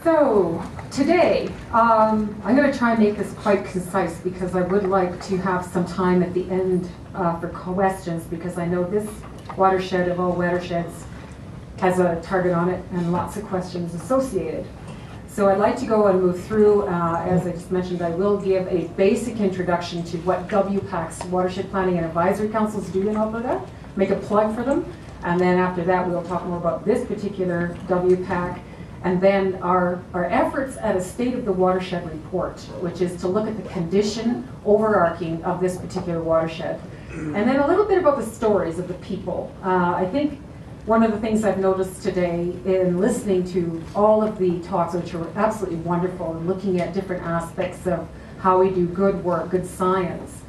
So today, I'm going to try and make this quite concise because I would like to have some time at the end for questions, because I know this watershed of all watersheds has a target on it and lots of questions associated. So I'd like to go and move through, as I just mentioned, I will give a basic introduction to what WPAC's Watershed Planning and Advisory Councils do in Alberta, make a plug for them, and then after that we'll talk more about this particular WPAC, and then our efforts at a State of the Watershed report, which is to look at the condition overarching of this particular watershed. And then a little bit about the stories of the people. I think one of the things I've noticed today in listening to all of the talks, which are absolutely wonderful, and looking at different aspects of how we do good work, good science,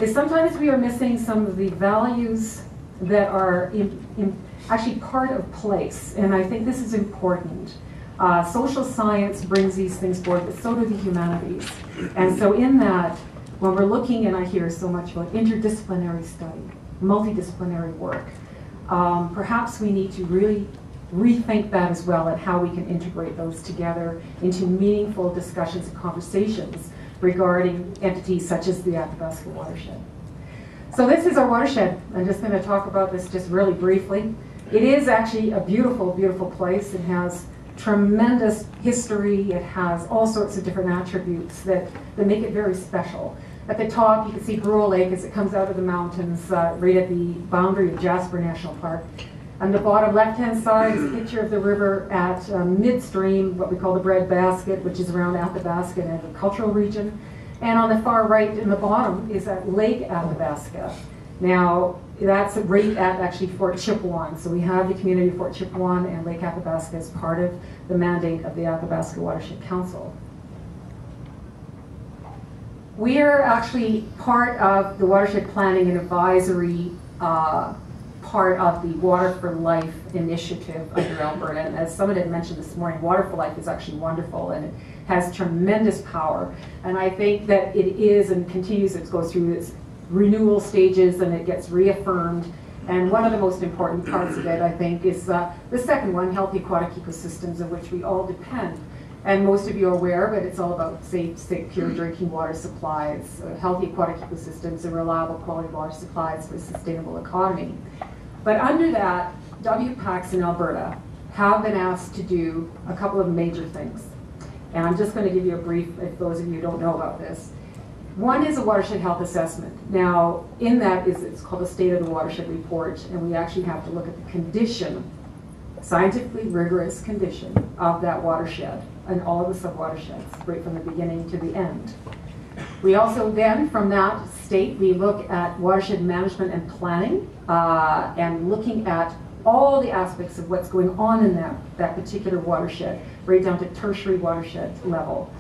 is sometimes we are missing some of the values that are actually part of place. And I think this is important. Social science brings these things forward, but so do the humanities. And so in that, when we're looking, and I hear so much about interdisciplinary study, multidisciplinary work, perhaps we need to really rethink that as well, and how we can integrate those together into meaningful discussions and conversations regarding entities such as the Athabasca Watershed. So this is our watershed. I'm just going to talk about this just really briefly. It is actually a beautiful, beautiful place. It has tremendous history. It has all sorts of different attributes that make it very special. At the top, you can see Brewer Lake as it comes out of the mountains, right at the boundary of Jasper National Park. On the bottom left-hand side is a picture of the river at midstream, what we call the breadbasket, which is around Athabasca and agricultural region. And on the far right in the bottom is at Lake Athabasca. Now, that's right at actually Fort Chipewyan. So we have the community of Fort Chipewyan and Lake Athabasca as part of the mandate of the Athabasca Watershed Council. We are actually part of the Watershed Planning and Advisory part of the Water for Life initiative under Alberta. And as someone had mentioned this morning, Water for Life is actually wonderful, and it has tremendous power. And I think that it is and continues, it goes through its renewal stages and it gets reaffirmed. And one of the most important parts of it, I think, is the second one, healthy aquatic ecosystems, of which we all depend. And most of you are aware, but it's all about safe, pure drinking water supplies, healthy aquatic ecosystems, and reliable quality water supplies for a sustainable economy. But under that, WPACs in Alberta have been asked to do a couple of major things. And I'm just going to give you a brief, if those of you don't know about this. One is a watershed health assessment. Now, in that it's called a State of the Watershed report, and we actually have to look at the condition, scientifically rigorous condition of that watershed and all of the sub-watersheds, right from the beginning to the end. We also then, from that state, we look at watershed management and planning, and looking at all the aspects of what's going on in that particular watershed, right down to tertiary watershed level.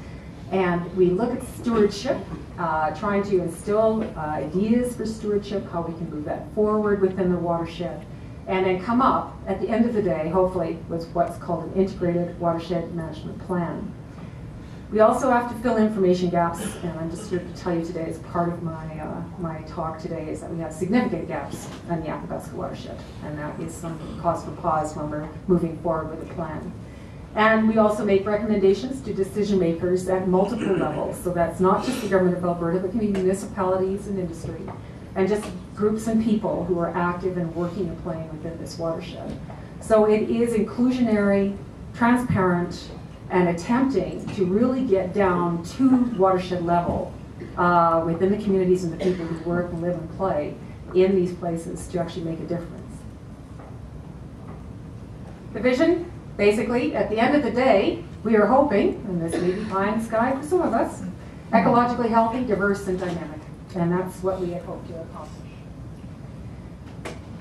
And we look at stewardship, trying to instill ideas for stewardship, how we can move that forward within the watershed, and then come up, at the end of the day, hopefully, with what's called an integrated watershed management plan. We also have to fill information gaps, and I'm just here to tell you today, as part of my talk today, is that we have significant gaps in the Athabasca watershed, and that is some cause for pause when we're moving forward with a plan. And we also make recommendations to decision makers at multiple levels, so that's not just the government of Alberta, but can be municipalities and industry, and just groups and people who are active and working and playing within this watershed. So it is inclusionary, transparent, and attempting to really get down to watershed level within the communities and the people who work and live and play in these places to actually make a difference. The vision, basically, at the end of the day, we are hoping, and this may be pie in the sky for some of us, ecologically healthy, diverse, and dynamic. And that's what we hope to accomplish.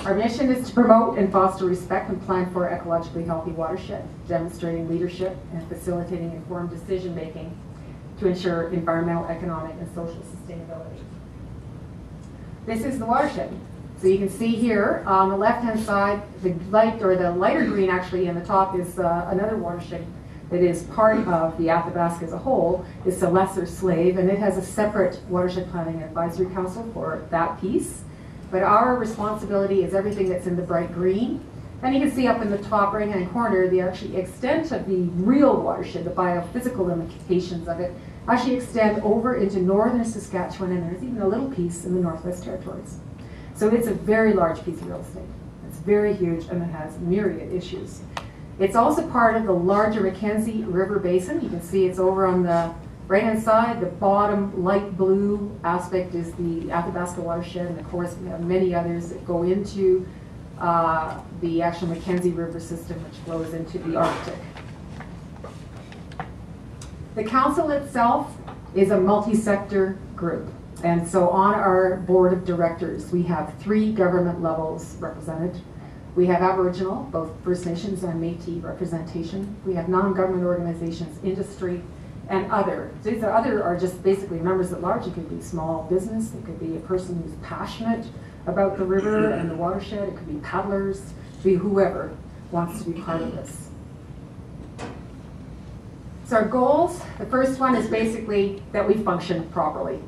Our mission is to promote and foster respect and plan for ecologically healthy watershed, demonstrating leadership and facilitating informed decision making to ensure environmental, economic, and social sustainability. This is the watershed. So you can see here on the left-hand side, the lighter green actually in the top is another watershed that is part of the Athabasca as a whole. It's a lesser slave, and it has a separate Watershed Planning Advisory Council for that piece. But our responsibility is everything that's in the bright green, And you can see up in the top right-hand corner the actually extent of the real watershed, the biophysical implications of it, actually extend over into northern Saskatchewan, and there's even a little piece in the Northwest Territories. So it's a very large piece of real estate. It's very huge, and it has myriad issues. It's also part of the larger Mackenzie River Basin. You can see it's over on the right-hand side. The bottom light blue aspect is the Athabasca Watershed, and of course we have many others that go into the actual Mackenzie River system, which flows into the Arctic. The council itself is a multi-sector group, and so on our board of directors we have 3 government levels represented. We have Aboriginal, both First Nations and Métis representation. We have non-government organizations, industry, and other. These are just basically members at large. It could be small business, it could be a person who's passionate about the river and the watershed, it could be paddlers, it could be whoever wants to be part of this. So our goals, the first one is basically that we function properly.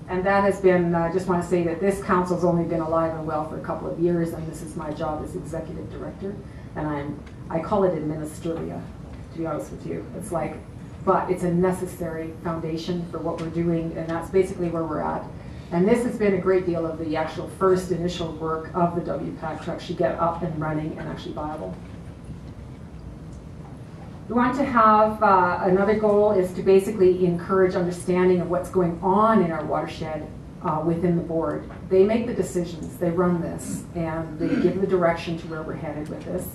And that has been, I just want to say that this council's only been alive and well for a couple of years, and this is my job as executive director. And I call it administrivia, to be honest with you. It's like, but it's a necessary foundation for what we're doing, and that's basically where we're at. And this has been a great deal of the actual first initial work of the WPAC to actually get up and running and actually viable. We want to have, another goal is to basically encourage understanding of what's going on in our watershed within the board. They make the decisions, they run this, and they give the direction to where we're headed with this.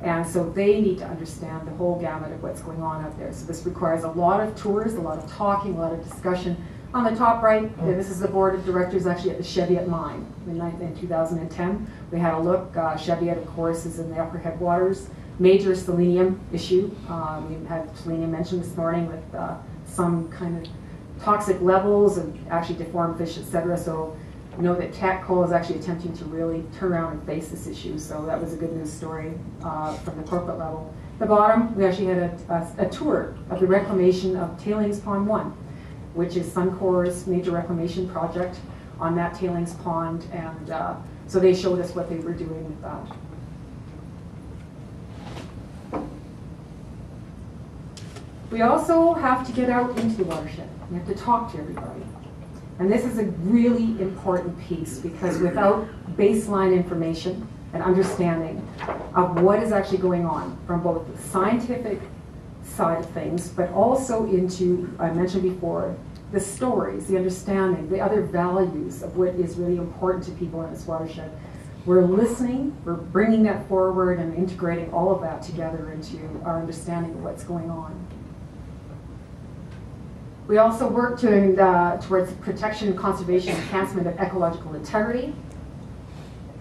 And so they need to understand the whole gamut of what's going on out there. So this requires a lot of tours, a lot of talking, a lot of discussion. On the top right, this is the board of directors actually at the Cheviot mine in 2010. We had a look. Cheviot, of course, is in the upper headwaters. Major selenium issue. We had selenium mentioned this morning with some kind of toxic levels and actually deformed fish, etc. So we know that TACCO is actually attempting to really turn around and face this issue. So that was a good news story from the corporate level. At the bottom, we actually had a tour of the reclamation of Tailings Pond 1, which is Suncor's major reclamation project on that tailings pond. And so they showed us what they were doing with that. We also have to get out into the watershed. We have to talk to everybody. And this is a really important piece because without baseline information and understanding of what is actually going on from both the scientific side of things, but also into, I mentioned before, the stories, the understanding, the other values of what is really important to people in this watershed. We're listening, we're bringing that forward and integrating all of that together into our understanding of what's going on. We also work towards protection, conservation, enhancement of ecological integrity,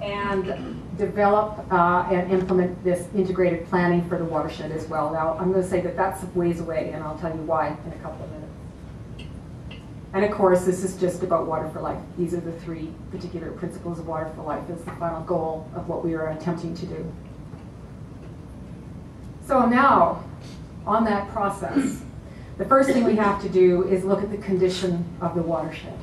and develop and implement this integrated planning for the watershed as well. Now, I'm going to say that that's ways away, and I'll tell you why in a couple of minutes. And of course, this is just about water for life. These are the 3 particular principles of water for life as the final goal of what we are attempting to do. So now, on that process, the first thing we have to do is look at the condition of the watershed.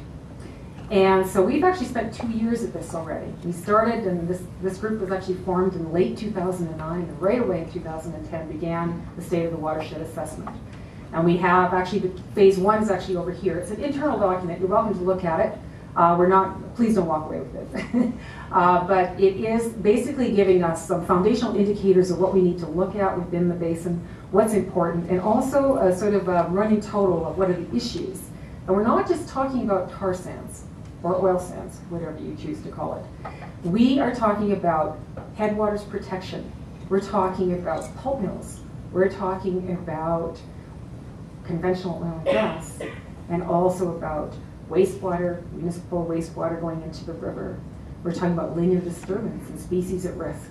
And so we've actually spent 2 years at this already. We started, and this group was actually formed in late 2009, and right away in 2010 began the State of the Watershed Assessment. And we have actually, the phase 1 is actually over here. It's an internal document. You're welcome to look at it. Please don't walk away with it. But it is basically giving us some foundational indicators of what we need to look at within the basin, what's important, and also a sort of a running total of what are the issues. And we're not just talking about tar sands or oil sands, whatever you choose to call it. We are talking about headwaters protection. We're talking about pulp mills. We're talking about conventional oil and gas, and also about wastewater, municipal wastewater going into the river. We're talking about linear disturbance and species at risk.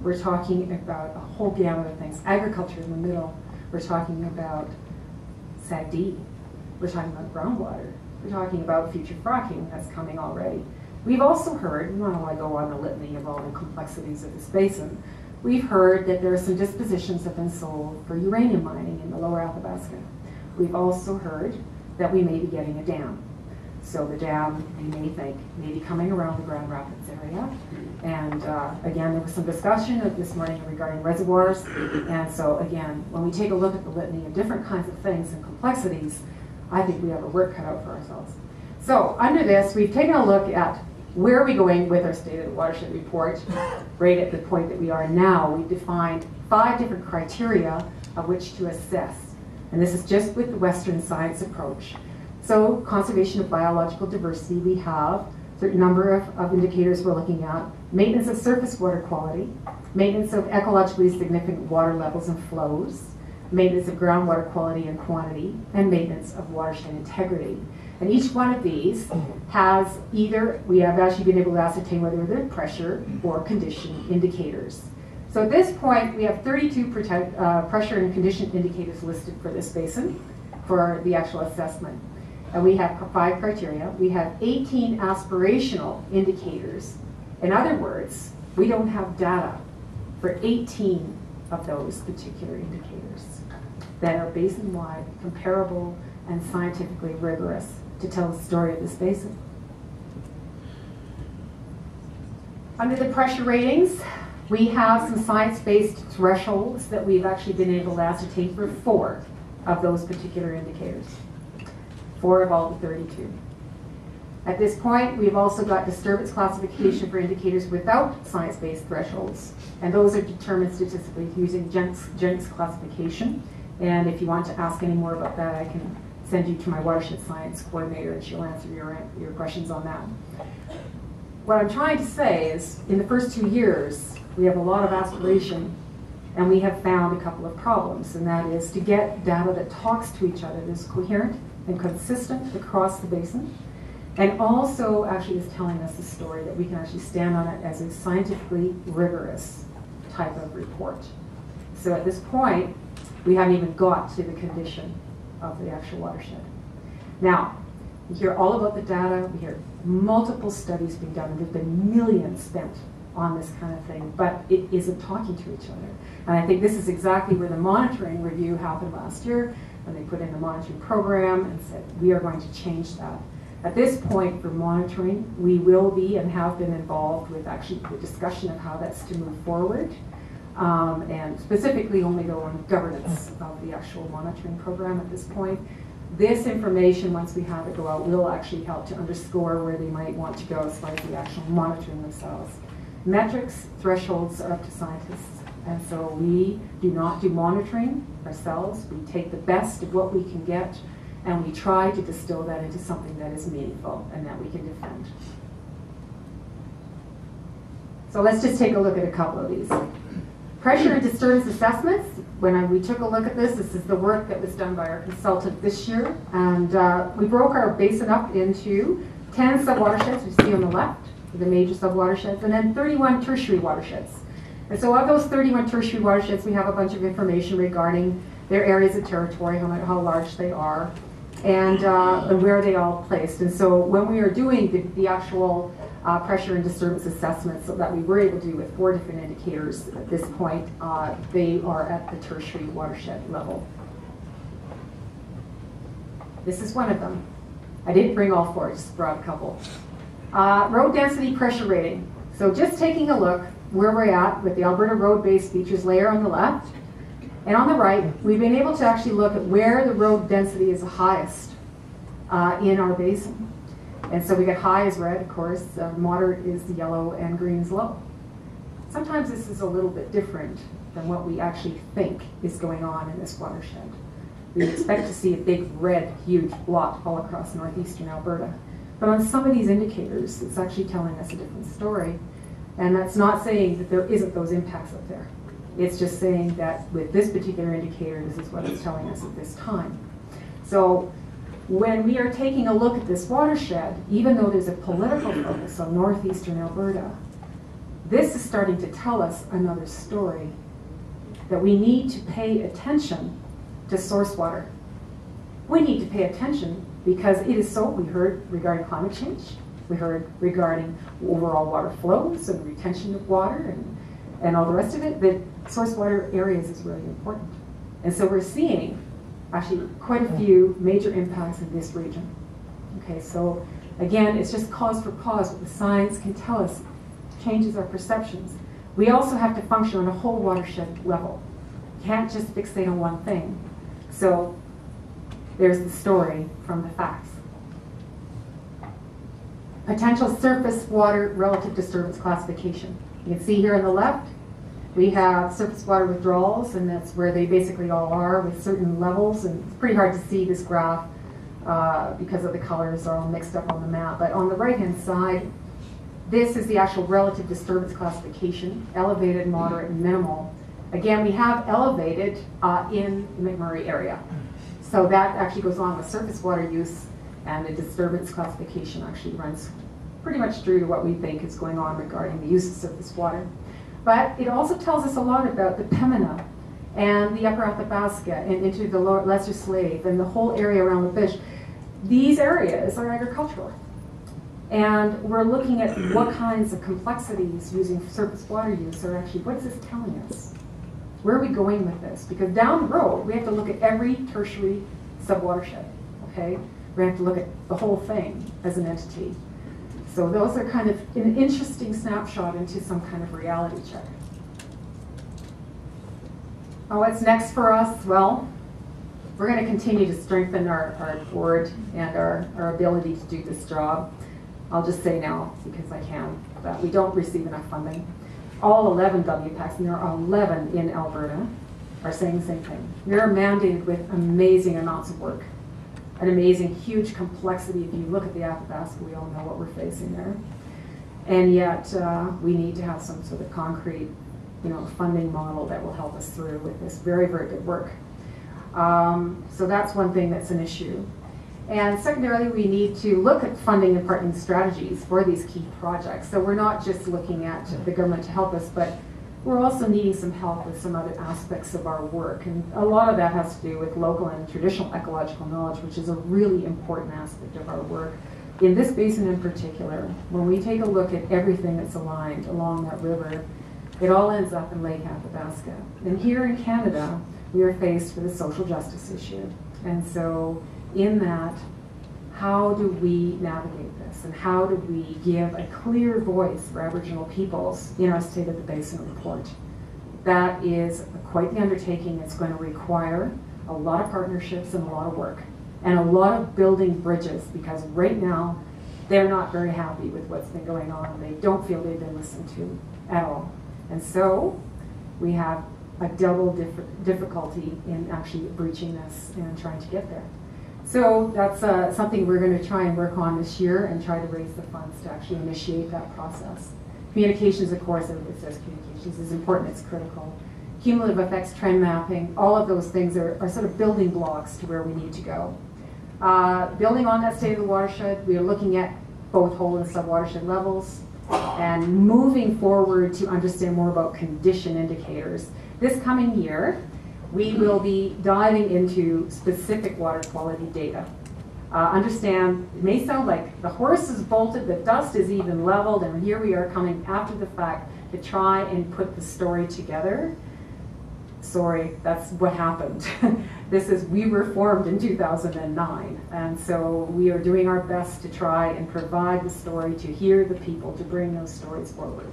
We're talking about a whole gamut of things. Agriculture in the middle. We're talking about SAGD. We're talking about groundwater. We're talking about future fracking that's coming already. We've also heard, I don't want to go on the litany of all the complexities of this basin, we've heard that there are some dispositions that have been sold for uranium mining in the lower Athabasca. We've also heard that we may be getting a dam. So the dam, you may think, may be coming around the Grand Rapids area. And again, there was some discussion this morning regarding reservoirs. And so again, when we take a look at the litany of different kinds of things and complexities, I think we have a work cut out for ourselves. So under this, we've taken a look at where are we going with our State of the Watershed report. Right at the point that we are now, we've defined 5 different criteria of which to assess. And this is just with the Western science approach. So conservation of biological diversity, we have a certain number of indicators we're looking at. Maintenance of surface water quality, maintenance of ecologically significant water levels and flows, maintenance of groundwater quality and quantity, and maintenance of watershed integrity. And each one of these has either, we have actually been able to ascertain whether they're pressure or condition indicators. So at this point, we have 32 pressure and condition indicators listed for this basin for the actual assessment. And we have 5 criteria. We have 18 aspirational indicators. In other words, we don't have data for 18 of those particular indicators that are basin-wide, comparable, and scientifically rigorous to tell the story of this basin. Under the pressure ratings, we have some science-based thresholds that we've actually been able to ascertain for 4 of those particular indicators. 4 of all the 32. At this point, we've also got disturbance classification for indicators without science-based thresholds, and those are determined statistically using Jenks classification. And if you want to ask any more about that, I can send you to my watershed science coordinator, and she'll answer your questions on that. What I'm trying to say is, in the first 2 years, we have a lot of aspiration, and we have found a couple of problems, and that is to get data that talks to each other, that is coherent and consistent across the basin, and also actually is telling us a story that we can actually stand on it as a scientifically rigorous type of report. So at this point, we haven't even got to the condition of the actual watershed. Now, we hear all about the data, we hear multiple studies being done, and there's been millions spent on this kind of thing, but it isn't talking to each other. And I think this is exactly where the monitoring review happened last year, when they put in the monitoring program and said, we are going to change that. At this point for monitoring, we will be and have been involved with actually the discussion of how that's to move forward, and specifically only go on governance of the actual monitoring program at this point. This information, once we have it go out, will actually help to underscore where they might want to go as far as the actual monitoring themselves. Metrics, thresholds are up to scientists. And so we do not do monitoring ourselves. We take the best of what we can get, and we try to distill that into something that is meaningful and that we can defend. So let's just take a look at a couple of these. Pressure and disturbance assessments. When we took a look at this is the work that was done by our consultant this year. And we broke our basin up into 10 sub-watersheds, you see on the left, the major sub-watersheds, and then 31 tertiary watersheds. And so of those 31 tertiary watersheds, we have a bunch of information regarding their areas of territory, how large they are, and where they all placed. And so when we are doing the actual pressure and disturbance assessments that we were able to do with 4 different indicators at this point, they are at the tertiary watershed level. This is one of them. I didn't bring all 4, I just brought a couple. Road density pressure rating. So just taking a look where we're at with the Alberta road-based features layer on the left, and on the right, we've been able to actually look at where the road density is the highest in our basin. And so we got high is red, of course, moderate is the yellow, and green is low. Sometimes this is a little bit different than what we actually think is going on in this watershed. We expect to see a big red, huge blot all across northeastern Alberta. But on some of these indicators, it's actually telling us a different story. And that's not saying that there isn't those impacts up there. It's just saying that with this particular indicator, this is what it's telling us at this time. So when we are taking a look at this watershed, even though there's a political focus on northeastern Alberta, this is starting to tell us another story, that we need to pay attention to source water. We need to pay attention because it is so, we heard regarding climate change, we heard regarding overall water flows and retention of water and all the rest of it, that source water areas is really important. And so we're seeing actually quite a few major impacts in this region. Okay, so again, it's just cause for cause. What the science can tell us changes our perceptions. We also have to function on a whole watershed level. Can't just fixate on one thing. So there's the story from the facts. Potential surface water relative disturbance classification. You can see here on the left, we have surface water withdrawals, and that's where they basically all are with certain levels. And it's pretty hard to see this graph because of the colors are all mixed up on the map. But on the right-hand side, this is the actual relative disturbance classification, elevated, moderate, and minimal. Again, we have elevated in the McMurray area. So that actually goes along with surface water use, and the disturbance classification actually runs pretty much through to what we think is going on regarding the use of surface water. But it also tells us a lot about the Pembina and the Upper Athabasca and into the Lesser Slave and the whole area around the fish. These areas are agricultural. And we're looking at what kinds of complexities using surface water use are actually, what's this telling us? Where are we going with this? Because down the road, we have to look at every tertiary subwatershed, okay? We have to look at the whole thing as an entity. So those are kind of an interesting snapshot into some kind of reality check. What's next for us? Well, we're going to continue to strengthen our board and our ability to do this job. I'll just say now, because I can, that we don't receive enough funding. All 11 WPACs, and there are 11 in Alberta, are saying the same thing. They're mandated with amazing amounts of work, an amazing, huge complexity. If you look at the Athabasca, we all know what we're facing there. And yet, we need to have some sort of concrete, funding model that will help us through with this very, very good work. So that's one thing that's an issue. And secondarily, we need to look at funding and partnering strategies for these key projects. So we're not just looking at the government to help us, but we're also needing some help with some other aspects of our work. And a lot of that has to do with local and traditional ecological knowledge, which is a really important aspect of our work. In this basin in particular, when we take a look at everything that's aligned along that river, it all ends up in Lake Athabasca. And here in Canada, we are faced with a social justice issue. And so in that, how do we navigate this? And how do we give a clear voice for Aboriginal peoples in our State of the Basin report? That is quite the undertaking. It's going to require a lot of partnerships and a lot of work and a lot of building bridges, because right now they're not very happy with what's been going on. They don't feel they've been listened to at all. And so we have a double difficulty in actually breaching this and trying to get there. So that's something we're going to try and work on this year and try to raise the funds to actually initiate that process. Communications, of course, it says communications is important, it's critical. Cumulative effects, trend mapping, all of those things are sort of building blocks to where we need to go. Building on that state of the watershed, we are looking at both whole and sub-watershed levels and moving forward to understand more about condition indicators. This coming year, we will be diving into specific water quality data. Understand, it may sound like the horse is bolted, the dust is even leveled, and here we are coming after the fact to try and put the story together. Sorry, that's what happened. We were formed in 2009, and so we are doing our best to try and provide the story, to hear the people, to bring those stories forward.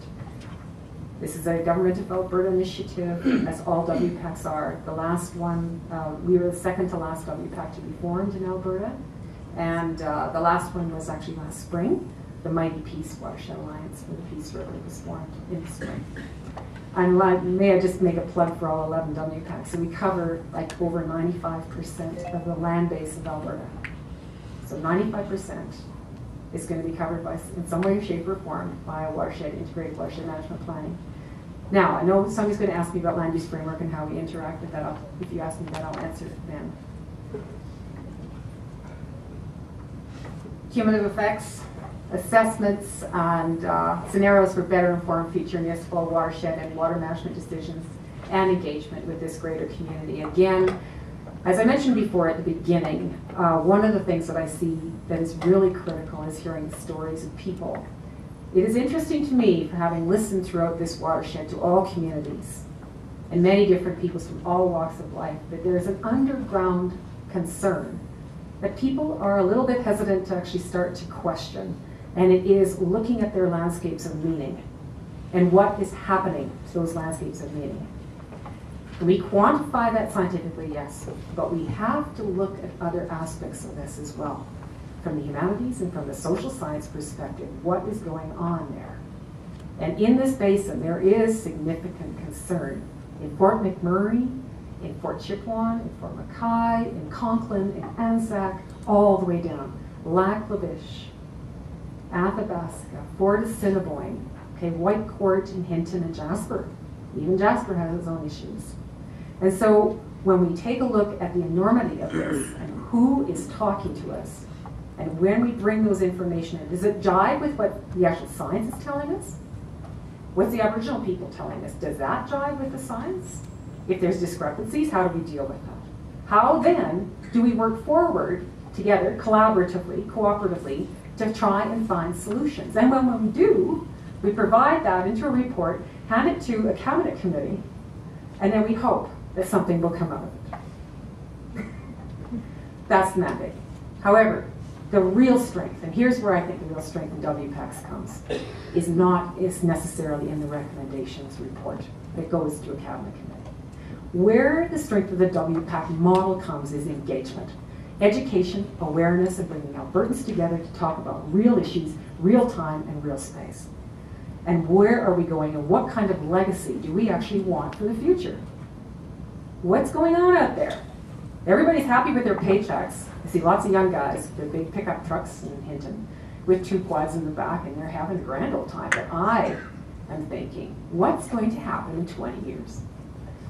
This is a Government of Alberta initiative, as all WPACs are. The last one, we were the second to last WPAC to be formed in Alberta, and the last one was actually last spring. The Mighty Peace Watershed Alliance for the Peace River was formed in the spring. And may I just make a plug for all 11 WPACs. So we cover like over 95% of the land base of Alberta. So 95% is going to be covered by, in some way, shape, or form, by a watershed, integrated watershed management planning. Now, I know somebody's going to ask me about land use framework and how we interact with that. If you ask me that, I'll answer then. Cumulative effects, assessments, and scenarios for better informed future municipal watershed and water management decisions, and engagement with this greater community. Again, as I mentioned before at the beginning, one of the things that I see that is really critical is hearing the stories of people. It is interesting to me, for having listened throughout this watershed to all communities and many different peoples from all walks of life, that there is an underground concern that people are a little bit hesitant to actually start to question, and it is looking at their landscapes of meaning and what is happening to those landscapes of meaning. We quantify that scientifically, yes, but we have to look at other aspects of this as well. From the humanities and from the social science perspective, what is going on there? And in this basin, there is significant concern. In Fort McMurray, in Fort Chipewyan, in Fort Mackay, in Conklin, in Anzac, all the way down. Lac La Biche, Athabasca, Fort Assiniboine, okay, White Court, and Hinton, and Jasper. Even Jasper has its own issues. And so when we take a look at the enormity of this and who is talking to us, and when we bring those information in, does it jive with what the actual science is telling us? What's the Aboriginal people telling us? Does that jive with the science? If there's discrepancies, how do we deal with that? How then do we work forward together, collaboratively, cooperatively, to try and find solutions? And when we do, we provide that into a report, hand it to a cabinet committee, and then we hope that something will come out of it. That's the mandate. However, the real strength, and here's where I think the real strength in WPACs comes, is not necessarily in the recommendations report that goes to a cabinet committee. Where the strength of the WPAC model comes is engagement. Education, awareness, and bringing Albertans together to talk about real issues, real time, and real space. And where are we going, and what kind of legacy do we actually want for the future? What's going on out there? Everybody's happy with their paychecks. I see lots of young guys with big pickup trucks in Hinton with 2 quads in the back, and they're having a grand old time. But I am thinking, what's going to happen in 20 years?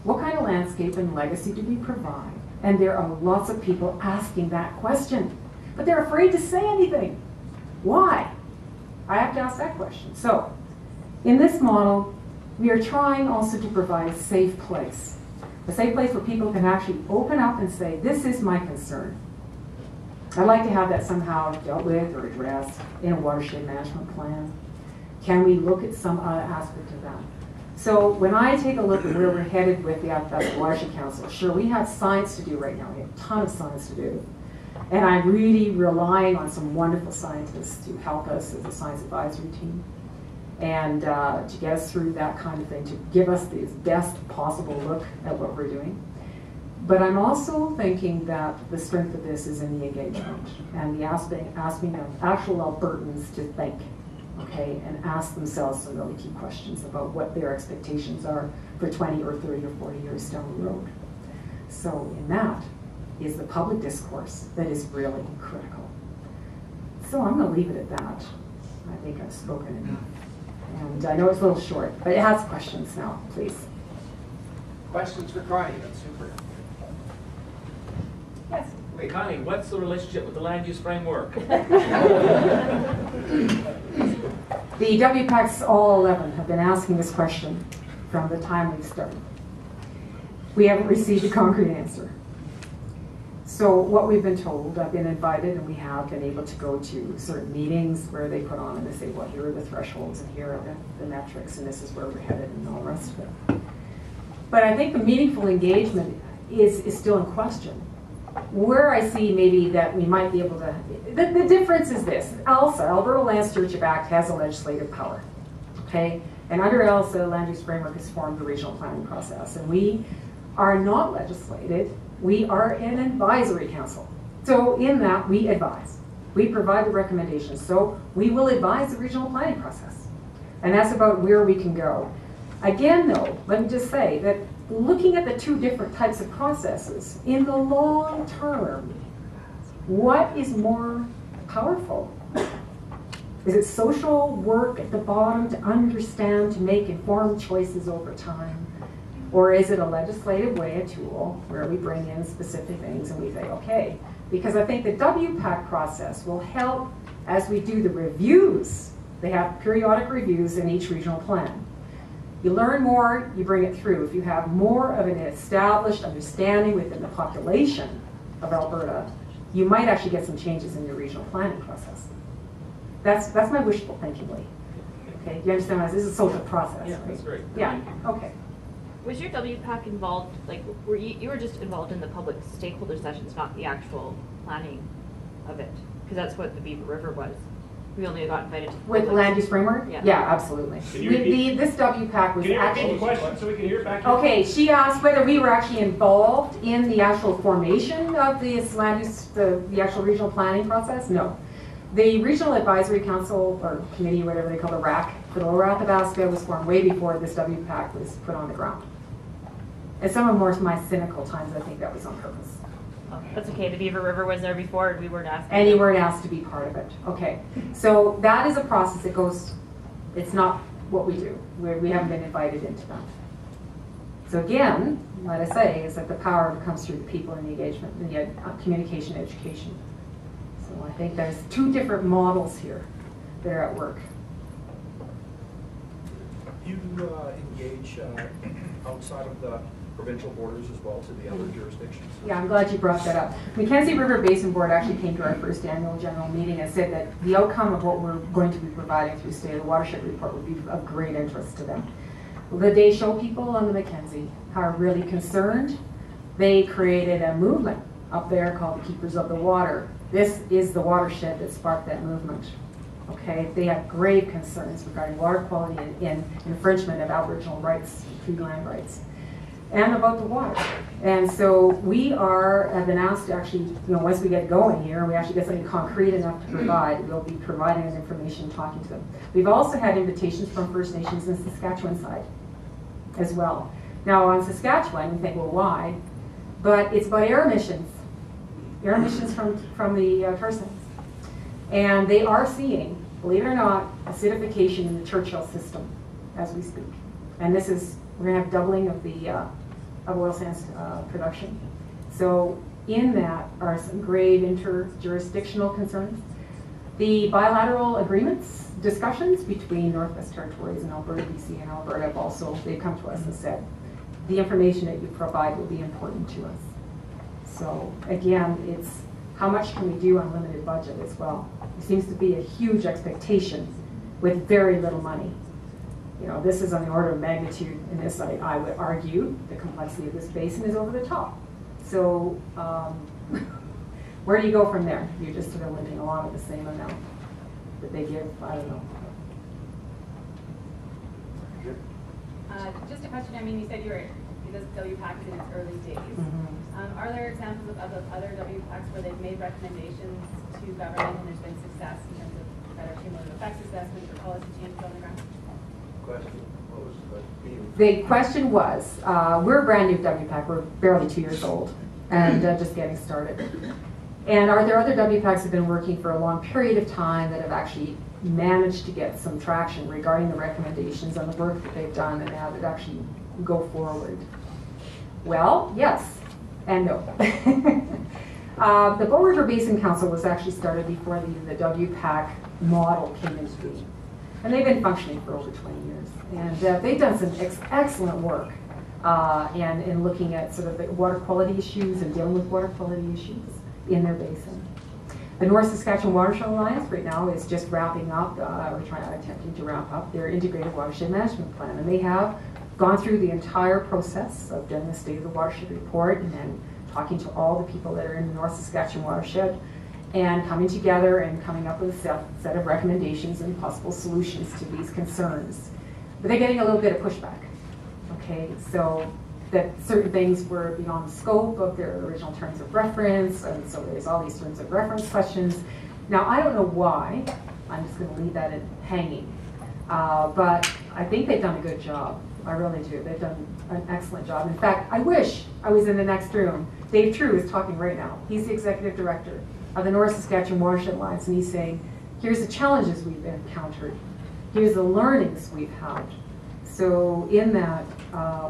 What kind of landscape and legacy do we provide? And there are lots of people asking that question, but they're afraid to say anything. Why? I have to ask that question. So, in this model, we are trying also to provide a safe place. A safe place where people can actually open up and say, this is my concern. I'd like to have that somehow dealt with or addressed in a watershed management plan. Can we look at some other aspect of that? So when I take a look at where we're headed with the Athabasca Watershed Council, sure, we have science to do right now. We have a ton of science to do. And I'm really relying on some wonderful scientists to help us as a science advisory team and to get us through that kind of thing, to give us the best possible look at what we're doing. But I'm also thinking that the strength of this is in the engagement and the asking of actual Albertans to think, okay, and ask themselves some really key questions about what their expectations are for 20 or 30 or 40 years down the road. So in that is the public discourse that is really critical. So I'm going to leave it at that. I think I've spoken enough. And I know it's a little short, but it has questions now, please. Questions for Connie? That's super. Yes. Wait, Connie, what's the relationship with the land use framework? The WPACs, all 11, have been asking this question from the time we've started. We haven't received a concrete answer. So what we've been told, I've been invited and we have been able to go to certain meetings where they put on and they say, well, here are the thresholds and here are the metrics and this is where we're headed and all the rest of it. But I think the meaningful engagement is still in question. Where I see maybe that we might be able to, the difference is this. ALSA, Alberta Land Stewardship Act, has a legislative power, okay? And under ALSA, Land Use Framework has formed the regional planning process. And we are not legislated, we are an advisory council. So in that, we advise. We provide the recommendations. So we will advise the regional planning process. And that's about where we can go. Again though, let me just say that looking at the two different types of processes, in the long term, what is more powerful? Is it social work at the bottom to understand, to make informed choices over time? Or is it a legislative way, a tool, where we bring in specific things and we say, okay, because I think the WPAC process will help as we do the reviews. They have periodic reviews in each regional plan. You learn more, you bring it through. If you have more of an established understanding within the population of Alberta, you might actually get some changes in your regional planning process. That's my wishful thinking, Lee. Okay, do you understand? This is a social process, Yeah, right? that's great. Yeah, okay. Was your WPAC involved, like, were you were just involved in the public stakeholder sessions, not the actual planning of it? Because that's what the Beaver River was. We only got invited to the With the land use framework? Yeah. Yeah, absolutely. Can you repeat- This WPAC was Can you repeat actually... the question so we can hear it back here? Okay, she asked whether we were actually involved in the actual formation of this land use, the actual regional planning process. No. The Regional Advisory Council, or committee, whatever they call the RAC, for the Lower Athabasca was formed way before this WPAC was put on the ground. And some of more my cynical times, I think that was on purpose. Oh, that's okay. The Beaver River was there before, and we weren't asked. And you weren't asked to be part of it. Okay. So that is a process that goes, it's not what we do. We haven't been invited into that. So again, what I say is that the power comes through the people and the engagement, and the communication, education. So I think there's two different models here that are at work. You engage outside of the provincial borders as well to the other jurisdictions? Yeah, I'm glad you brought that up. Mackenzie River Basin Board actually came to our first annual general meeting and said that the outcome of what we're going to be providing through State of the Watershed Report would be of great interest to them. The Deschaux people on the Mackenzie are really concerned. They created a movement up there called the Keepers of the Water. This is the watershed that sparked that movement. Okay, they have grave concerns regarding water quality and infringement of Aboriginal rights, treaty land rights, and about the water. And so we have been asked to actually, once we get going here, and we actually get something concrete enough to provide, we'll be providing that information, talking to them. We've also had invitations from First Nations in Saskatchewan side as well. Now on Saskatchewan, we think, well, why? But it's about air emissions from the tar sands. And they are seeing, believe it or not, acidification in the Churchill system as we speak. And this is, we're going to have doubling of the of oil sands production. So in that are some grave interjurisdictional concerns. The bilateral agreements, discussions between Northwest Territories and Alberta, BC and Alberta have also, they've come to us and said, the information that you provide will be important to us. So again, it's how much can we do on limited budget as well. There seems to be a huge expectation with very little money. This is on the order of magnitude in this, I would argue, the complexity of this basin is over the top. So where do you go from there? You're just sort of living along with the same amount that they give, I don't know. Just a question, you said this WPAC is in its early days. Mm-hmm. Are there examples of other WPACs where they've made recommendations to government and there's been success in terms of better cumulative effects assessment or policy changes on the ground? What was the theme? The question was, we're a brand new WPAC, we're barely 2 years old and just getting started. And are there other WPACs that have been working for a long period of time that have actually managed to get some traction regarding the recommendations and the work that they've done and have it actually go forward? Well, yes and no. The Bow River Basin Council was actually started before the WPAC model came into being. And they've been functioning for over 20 years. And they've done some excellent work in looking at sort of the water quality issues and dealing with water quality issues in their basin. The North Saskatchewan Watershed Alliance right now is just wrapping up, attempting to wrap up their integrated watershed management plan. And they have gone through the entire process of doing the State of the Watershed Report and then talking to all the people that are in the North Saskatchewan watershed and coming together and coming up with a set of recommendations and possible solutions to these concerns. But they're getting a little bit of pushback, okay? So that certain things were beyond the scope of their original terms of reference, and so there's all these terms of reference questions. Now, I don't know why. I'm just going to leave that hanging. But I think they've done a good job. I really do. They've done an excellent job. In fact, I wish I was in the next room. Dave True is talking right now. He's the executive director of the North Saskatchewan Watershed Alliance, and he's saying, here's the challenges we've encountered. Here's the learnings we've had. So in that,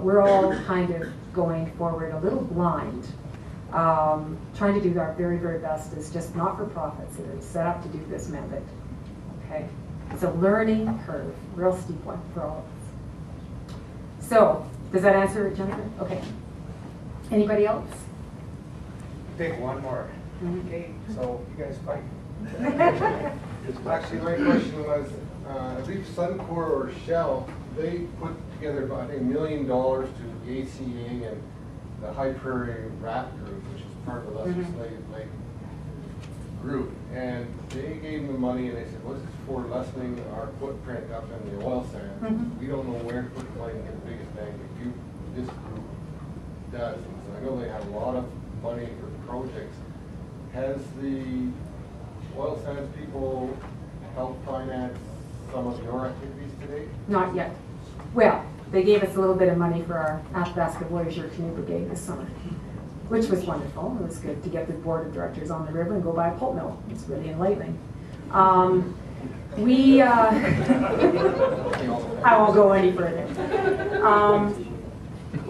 we're all kind of going forward a little blind, trying to do our very, very best as just not-for-profits that are set up to do this mandate. Okay, it's a learning curve, real steep one for all of us. So, does that answer it, Jennifer? Okay. Anybody else? Take one more. Okay. So you guys fight. Actually, my question was, I believe Suncor or Shell they put together, I think, $1 million to the ACA and the High Prairie Rat Group, which is part of the Lesser Slave Lake group. And they gave them the money and they said, well, this is for lessening our footprint up in the oil sands. We don't know where to put the money to get the biggest bang. This group does. And so I know they have a lot of money for projects. Has the oil sands people helped finance some of your activities today? Not yet. Well, they gave us a little bit of money for our Athabasca Watershed Canoe Brigade this summer, which was wonderful. It was good to get the board of directors on the river and go by a pulp mill. It's really enlightening. I won't go any further.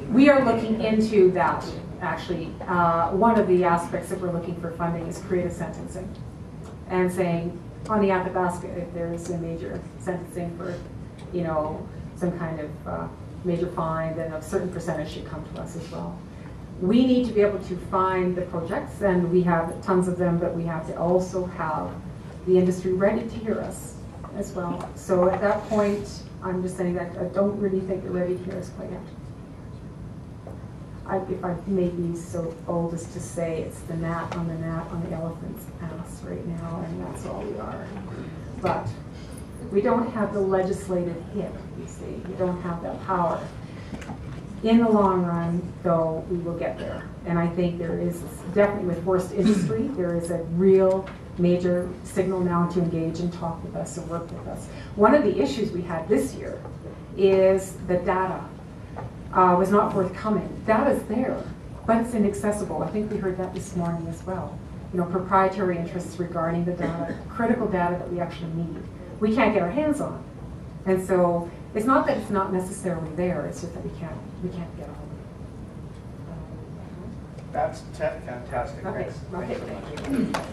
We are looking into that, actually. One of the aspects that we're looking for funding is creative sentencing and saying, on the Athabasca, if there is a major sentencing for, you know, some kind of major fine, then a certain percentage should come to us as well. We need to be able to find the projects, and we have tons of them, but we have to also have the industry ready to hear us as well. So at that point, I'm just saying that I don't really think they're ready to hear us quite yet. If I may be so bold as to say, it's the gnat on the elephant's ass right now, and that's all we are. But we don't have the legislative hit, you see. We don't have that power. In the long run, though, we will get there. And I think there is, definitely with forest industry, there is a real major signal now to engage and talk with us and work with us. One of the issues we had this year is the data was not forthcoming. Data's there, but it's inaccessible. I think we heard that this morning as well. You know, proprietary interests regarding the data, critical data that we actually need. We can't get our hands on. And so it's not that it's not necessarily there, it's just that we can't get a hold of it. That's fantastic. Okay, Thanks. okay, Thanks so much. thank you.